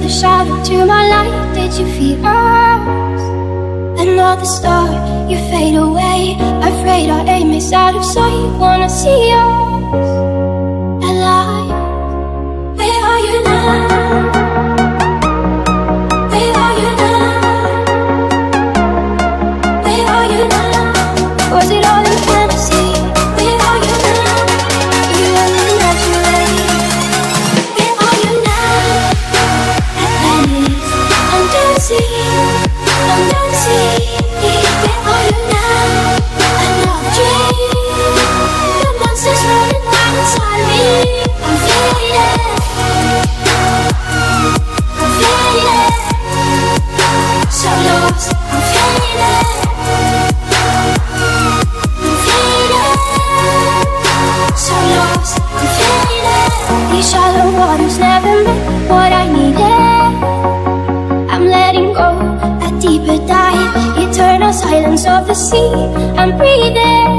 the shadow to my light. Did you feel us? Another star, you fade away. Afraid our aim is out of sight. Wanna see us alive. Where are you now? Where are you now? Where are you now? Was it all in fantasy? Where are you now? You only imaginary. Where are you now? Atlantis, under the sea, under the sea. Where are you now? Another dream. The monsters running wild inside me. I'm faded. I'm faded. So lost. I'm faded. I'm faded. So lost. I'm faded. These shallow waters never meant what I needed. I'm letting go, a deeper dive. Eternal silence of the sea. I'm breathing.